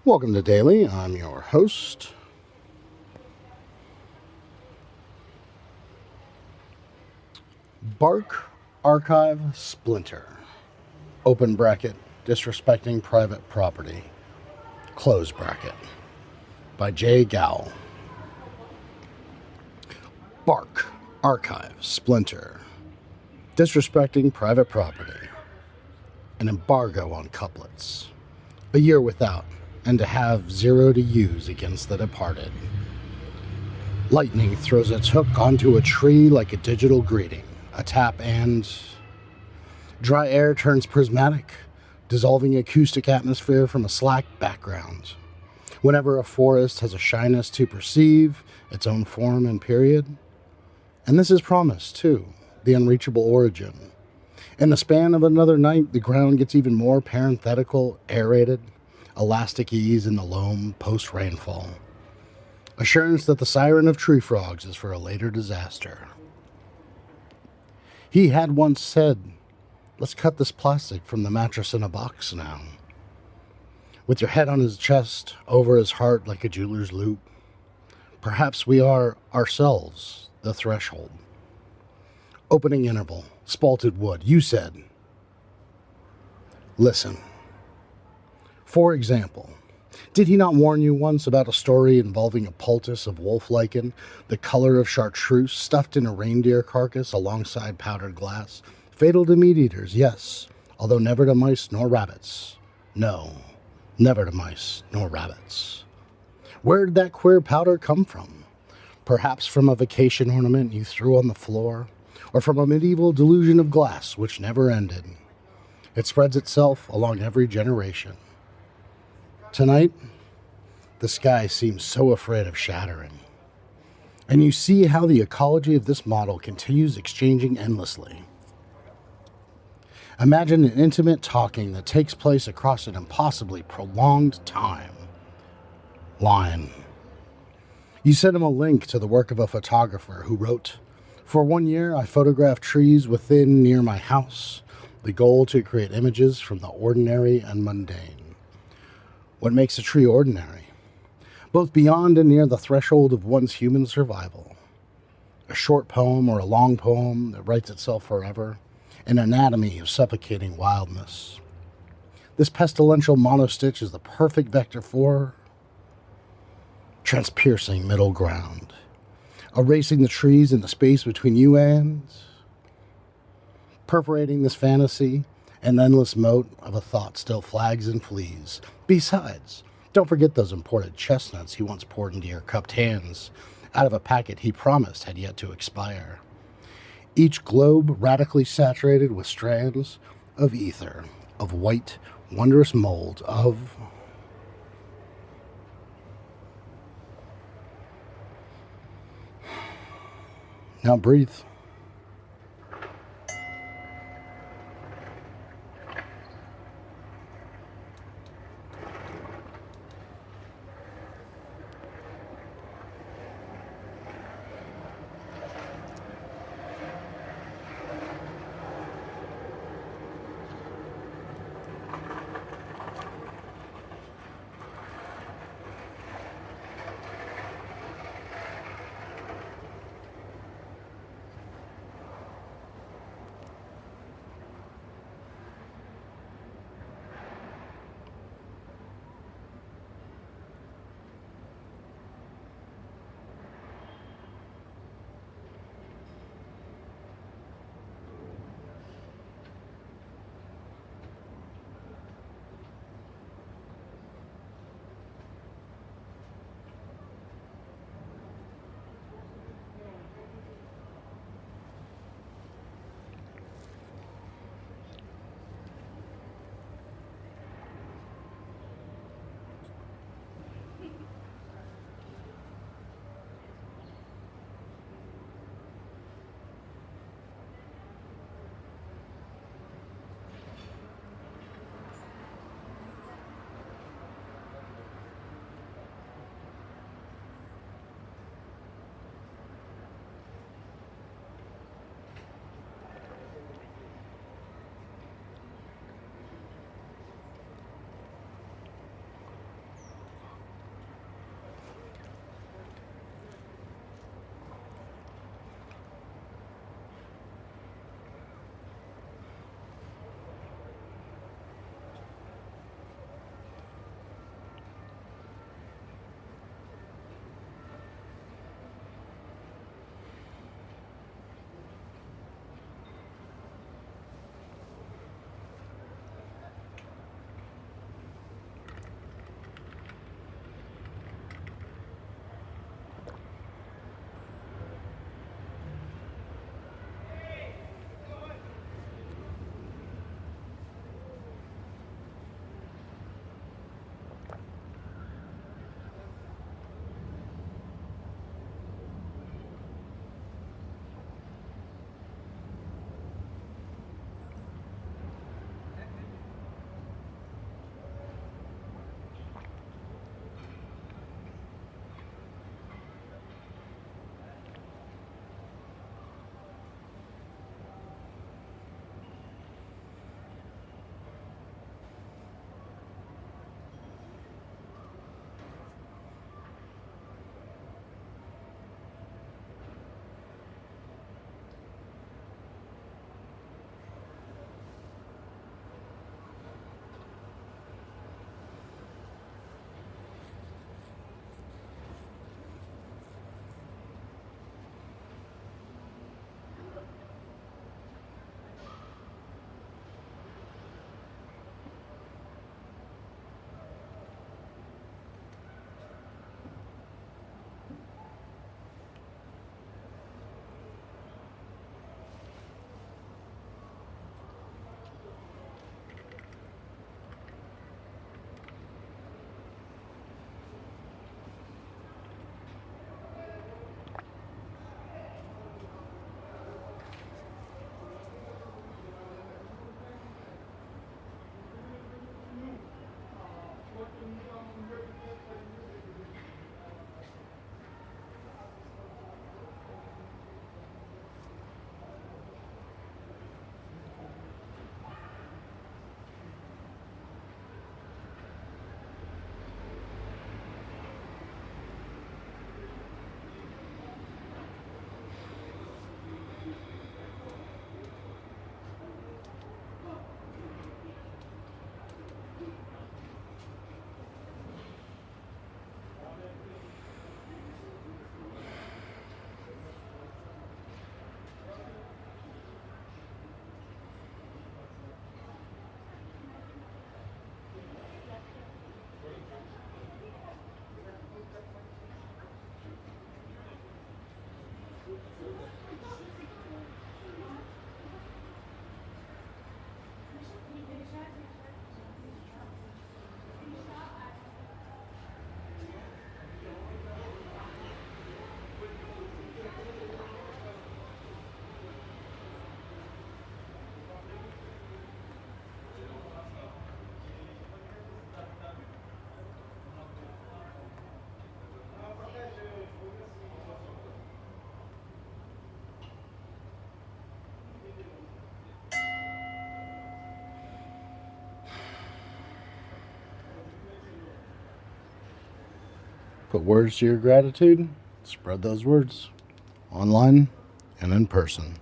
Welcome to Daily. I'm your host. Bark Archive Splinter. Open bracket. Disrespecting private property. Close bracket. By J. Gow. Bark Archive Splinter. Disrespecting private property. An embargo on couplets. A year without, and to have zero to use against the departed. Lightning throws its hook onto a tree like a digital greeting, a tap and... Dry air turns prismatic, dissolving acoustic atmosphere from a slack background. Whenever a forest has a shyness to perceive its own form and period. And this is promise, too, the unreachable origin. In the span of another night, the ground gets even more parenthetical, aerated, elastic ease in the loam post-rainfall. Assurance that the siren of tree frogs is for a later disaster. He had once said, let's cut this plastic from the mattress-in-a-box now. With your head on his chest, over his heart like a jeweler's loupe. Perhaps we are, ourselves, the threshold. Opening interval, spalted wood, you said. Listen. For example, did he not warn you once about a story involving a poultice of wolf lichen, the color of chartreuse, stuffed in a reindeer carcass alongside powdered glass? Fatal to meat eaters, yes, although never to mice nor rabbits. No, never to mice nor rabbits. Where did that queer powder come from? Perhaps from a vacation ornament you threw on the floor, or from a medieval delusion of glass which never ended. It spreads itself along every generation. Tonight, the sky seems so afraid of shattering. And you see how the ecology of this model continues exchanging endlessly. Imagine an intimate talking that takes place across an impossibly prolonged time. Line. You send him a link to the work of a photographer who wrote, "For 1 year, I photographed trees within near my house, the goal to create images from the ordinary and mundane." What makes a tree ordinary? Both beyond and near the threshold of one's human survival. A short poem or a long poem that writes itself forever. An anatomy of suffocating wildness. This pestilential monostitch is the perfect vector for transpiercing middle ground. Erasing the trees in the space between you and... Perforating this fantasy, an endless moat of a thought still flags and flees. Besides, don't forget those imported chestnuts he once poured into your cupped hands, out of a packet he promised had yet to expire. Each globe radically saturated with strands of ether, of white, wondrous mold, of... Now breathe. Put words to your gratitude. Spread those words online and in person.